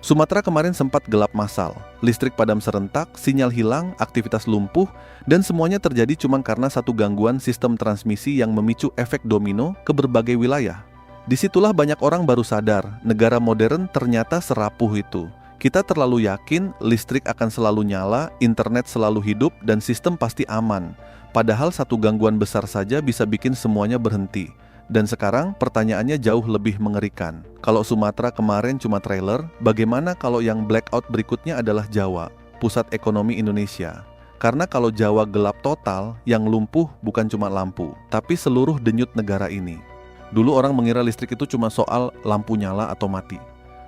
Sumatera kemarin sempat gelap massal, listrik padam serentak, sinyal hilang, aktivitas lumpuh, dan semuanya terjadi cuma karena satu gangguan sistem transmisi yang memicu efek domino ke berbagai wilayah. Disitulah banyak orang baru sadar, negara modern ternyata serapuh itu. Kita terlalu yakin listrik akan selalu nyala, internet selalu hidup, dan sistem pasti aman. Padahal satu gangguan besar saja bisa bikin semuanya berhenti. Dan sekarang pertanyaannya jauh lebih mengerikan. Kalau Sumatera kemarin cuma trailer, bagaimana kalau yang blackout berikutnya adalah Jawa, pusat ekonomi Indonesia? Karena kalau Jawa gelap total, yang lumpuh bukan cuma lampu, tapi seluruh denyut negara ini. Dulu orang mengira listrik itu cuma soal lampu nyala atau mati.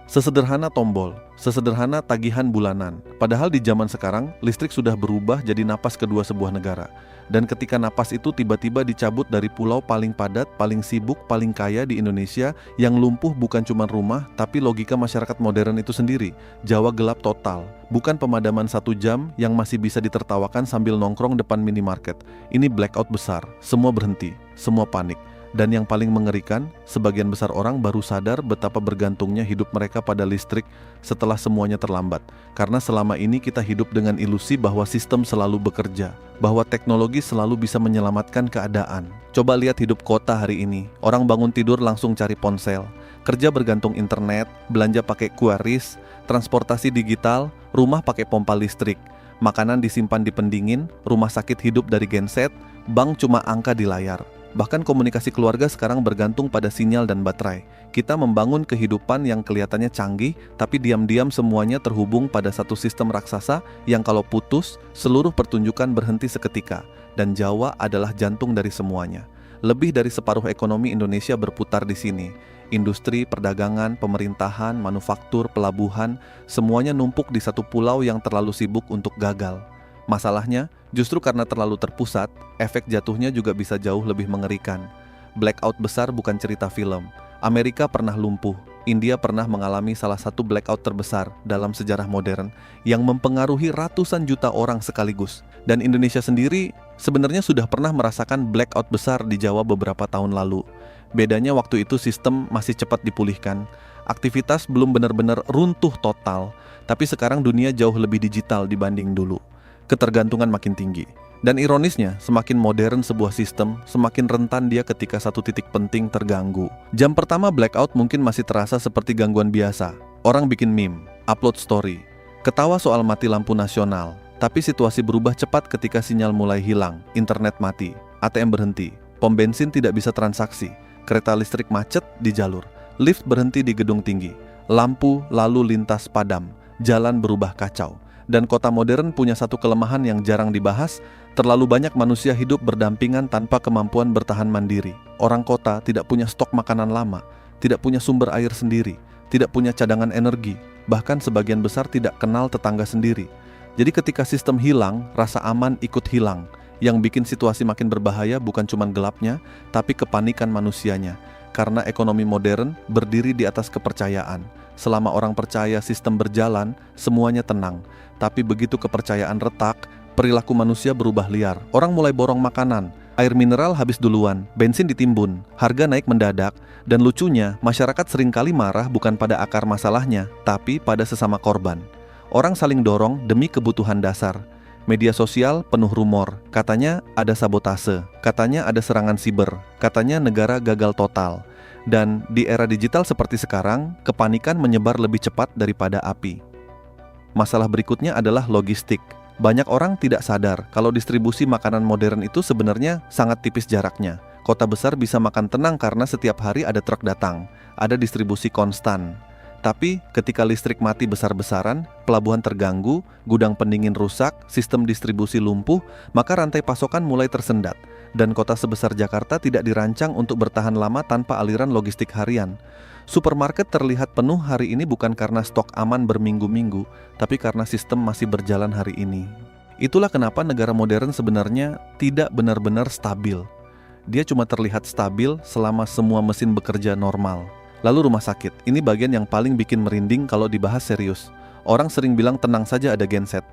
Sesederhana tombol, sesederhana tagihan bulanan. Padahal di zaman sekarang, listrik sudah berubah jadi napas kedua sebuah negara. Dan ketika napas itu tiba-tiba dicabut dari pulau paling padat, paling sibuk, paling kaya di Indonesia, yang lumpuh bukan cuma rumah, tapi logika masyarakat modern itu sendiri. Jawa gelap total, bukan pemadaman 1 jam yang masih bisa ditertawakan sambil nongkrong depan minimarket. Ini blackout besar, semua berhenti, semua panik. Dan yang paling mengerikan, sebagian besar orang baru sadar betapa bergantungnya hidup mereka pada listrik setelah semuanya terlambat. Karena selama ini kita hidup dengan ilusi bahwa sistem selalu bekerja, bahwa teknologi selalu bisa menyelamatkan keadaan. Coba lihat hidup kota hari ini. Orang bangun tidur langsung cari ponsel, kerja bergantung internet, belanja pakai QRIS, transportasi digital, rumah pakai pompa listrik, makanan disimpan di pendingin, rumah sakit hidup dari genset, bank cuma angka di layar. Bahkan komunikasi keluarga sekarang bergantung pada sinyal dan baterai. Kita membangun kehidupan yang kelihatannya canggih, tapi diam-diam semuanya terhubung pada satu sistem raksasa yang kalau putus, seluruh pertunjukan berhenti seketika. Dan Jawa adalah jantung dari semuanya. Lebih dari separuh ekonomi Indonesia berputar di sini. Industri, perdagangan, pemerintahan, manufaktur, pelabuhan, semuanya numpuk di satu pulau yang terlalu sibuk untuk gagal. Masalahnya, justru karena terlalu terpusat, efek jatuhnya juga bisa jauh lebih mengerikan. Blackout besar bukan cerita film. Amerika pernah lumpuh, India pernah mengalami salah satu blackout terbesar dalam sejarah modern yang mempengaruhi ratusan juta orang sekaligus. Dan Indonesia sendiri sebenarnya sudah pernah merasakan blackout besar di Jawa beberapa tahun lalu. Bedanya waktu itu sistem masih cepat dipulihkan, aktivitas belum benar-benar runtuh total, tapi sekarang dunia jauh lebih digital dibanding dulu. Ketergantungan makin tinggi. Dan ironisnya, semakin modern sebuah sistem, semakin rentan dia ketika satu titik penting terganggu. Jam pertama blackout mungkin masih terasa seperti gangguan biasa. Orang bikin meme, upload story, ketawa soal mati lampu nasional. Tapi situasi berubah cepat ketika sinyal mulai hilang, internet mati, ATM berhenti, pom bensin tidak bisa transaksi, kereta listrik macet di jalur, lift berhenti di gedung tinggi, lampu lalu lintas padam, jalan berubah kacau. Dan kota modern punya satu kelemahan yang jarang dibahas, terlalu banyak manusia hidup berdampingan tanpa kemampuan bertahan mandiri. Orang kota tidak punya stok makanan lama, tidak punya sumber air sendiri, tidak punya cadangan energi, bahkan sebagian besar tidak kenal tetangga sendiri. Jadi ketika sistem hilang, rasa aman ikut hilang. Yang bikin situasi makin berbahaya bukan cuma gelapnya, tapi kepanikan manusianya. Karena ekonomi modern berdiri di atas kepercayaan. Selama orang percaya sistem berjalan, semuanya tenang. Tapi begitu kepercayaan retak, perilaku manusia berubah liar. Orang mulai borong makanan, air mineral habis duluan, bensin ditimbun, harga naik mendadak, dan lucunya, masyarakat seringkali marah bukan pada akar masalahnya, tapi pada sesama korban. Orang saling dorong demi kebutuhan dasar. Media sosial penuh rumor, katanya ada sabotase, katanya ada serangan siber, katanya negara gagal total. Dan di era digital seperti sekarang, kepanikan menyebar lebih cepat daripada api. Masalah berikutnya adalah logistik. Banyak orang tidak sadar kalau distribusi makanan modern itu sebenarnya sangat tipis jaraknya. Kota besar bisa makan tenang karena setiap hari ada truk datang, ada distribusi konstan. Tapi ketika listrik mati besar-besaran, pelabuhan terganggu, gudang pendingin rusak, sistem distribusi lumpuh, maka rantai pasokan mulai tersendat. Dan kota sebesar Jakarta tidak dirancang untuk bertahan lama tanpa aliran logistik harian. Supermarket terlihat penuh hari ini bukan karena stok aman berminggu-minggu, tapi karena sistem masih berjalan hari ini. Itulah kenapa negara modern sebenarnya tidak benar-benar stabil. Dia cuma terlihat stabil selama semua mesin bekerja normal. Lalu rumah sakit, ini bagian yang paling bikin merinding kalau dibahas serius. Orang sering bilang tenang saja ada genset.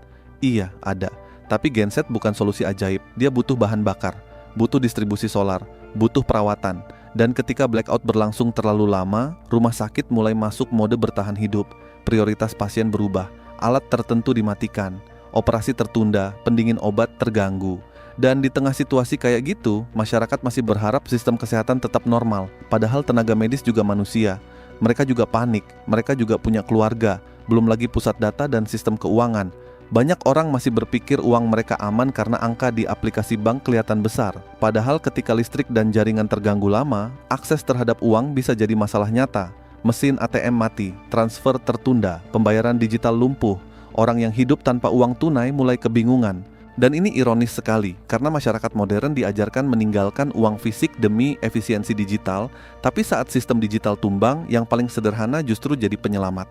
Iya, ada. Tapi genset bukan solusi ajaib, dia butuh bahan bakar, butuh distribusi solar, butuh perawatan. Dan ketika blackout berlangsung terlalu lama, rumah sakit mulai masuk mode bertahan hidup. prioritas pasien berubah, alat tertentu dimatikan, operasi tertunda, pendingin obat terganggu. Dan di tengah situasi kayak gitu, masyarakat masih berharap sistem kesehatan tetap normal. Padahal tenaga medis juga manusia. Mereka juga panik, mereka juga punya keluarga, belum lagi pusat data dan sistem keuangan. Banyak orang masih berpikir uang mereka aman karena angka di aplikasi bank kelihatan besar. Padahal ketika listrik dan jaringan terganggu lama, akses terhadap uang bisa jadi masalah nyata. Mesin ATM mati, transfer tertunda, pembayaran digital lumpuh. Orang yang hidup tanpa uang tunai mulai kebingungan. Dan ini ironis sekali, karena masyarakat modern diajarkan meninggalkan uang fisik demi efisiensi digital, tapi saat sistem digital tumbang, yang paling sederhana justru jadi penyelamat.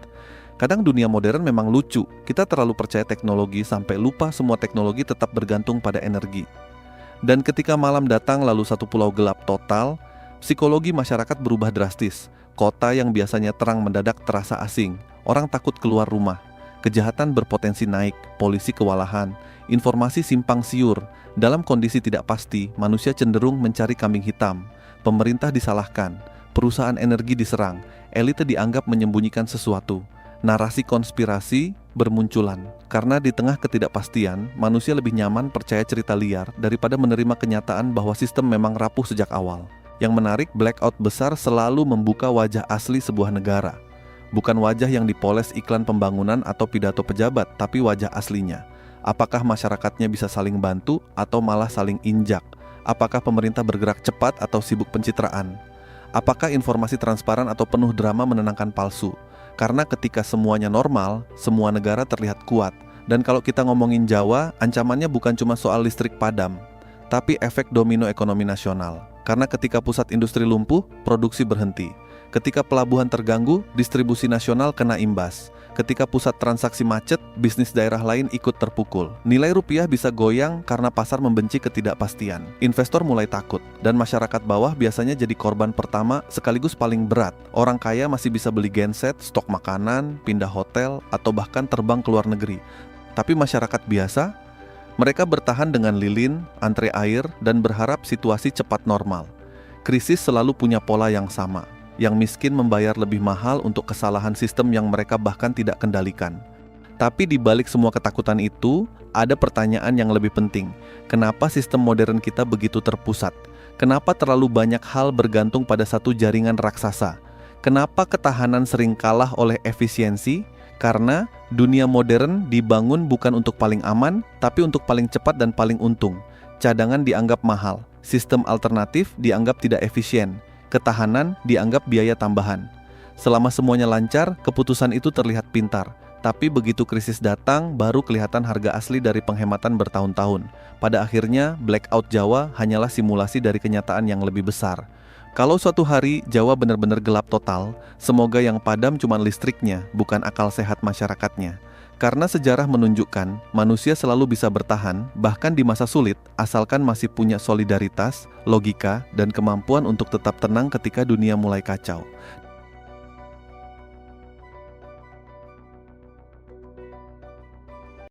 Kadang dunia modern memang lucu, kita terlalu percaya teknologi sampai lupa semua teknologi tetap bergantung pada energi. Dan ketika malam datang lalu satu pulau gelap total, psikologi masyarakat berubah drastis. Kota yang biasanya terang mendadak terasa asing, orang takut keluar rumah. Kejahatan berpotensi naik, polisi kewalahan, informasi simpang siur. Dalam kondisi tidak pasti, manusia cenderung mencari kambing hitam. Pemerintah disalahkan, perusahaan energi diserang, elite dianggap menyembunyikan sesuatu. Narasi konspirasi bermunculan. Karena di tengah ketidakpastian, manusia lebih nyaman percaya cerita liar daripada menerima kenyataan bahwa sistem memang rapuh sejak awal. Yang menarik, blackout besar selalu membuka wajah asli sebuah negara. Bukan wajah yang dipoles iklan pembangunan atau pidato pejabat, tapi wajah aslinya. Apakah masyarakatnya bisa saling bantu atau malah saling injak? Apakah pemerintah bergerak cepat atau sibuk pencitraan? Apakah informasi transparan atau penuh drama menenangkan palsu? Karena ketika semuanya normal, semua negara terlihat kuat. Dan kalau kita ngomongin Jawa, ancamannya bukan cuma soal listrik padam, tapi efek domino ekonomi nasional. Karena ketika pusat industri lumpuh, produksi berhenti. Ketika pelabuhan terganggu, distribusi nasional kena imbas. Ketika pusat transaksi macet, bisnis daerah lain ikut terpukul. Nilai rupiah bisa goyang karena pasar membenci ketidakpastian. Investor mulai takut, dan masyarakat bawah biasanya jadi korban pertama sekaligus paling berat. Orang kaya masih bisa beli genset, stok makanan, pindah hotel, atau bahkan terbang ke luar negeri. Tapi masyarakat biasa, mereka bertahan dengan lilin, antre air, dan berharap situasi cepat normal. Krisis selalu punya pola yang sama. Yang miskin membayar lebih mahal untuk kesalahan sistem yang mereka bahkan tidak kendalikan. Tapi di balik semua ketakutan itu, ada pertanyaan yang lebih penting. Kenapa sistem modern kita begitu terpusat? Kenapa terlalu banyak hal bergantung pada satu jaringan raksasa? Kenapa ketahanan sering kalah oleh efisiensi? Karena dunia modern dibangun bukan untuk paling aman, tapi untuk paling cepat dan paling untung. Cadangan dianggap mahal, sistem alternatif dianggap tidak efisien. Ketahanan dianggap biaya tambahan. Selama semuanya lancar, keputusan itu terlihat pintar. Tapi begitu krisis datang, baru kelihatan harga asli dari penghematan bertahun-tahun. Pada akhirnya, blackout Jawa hanyalah simulasi dari kenyataan yang lebih besar. Kalau suatu hari Jawa benar-benar gelap total, semoga yang padam cuma listriknya, bukan akal sehat masyarakatnya. Karena sejarah menunjukkan manusia selalu bisa bertahan, bahkan di masa sulit, asalkan masih punya solidaritas, logika, dan kemampuan untuk tetap tenang ketika dunia mulai kacau.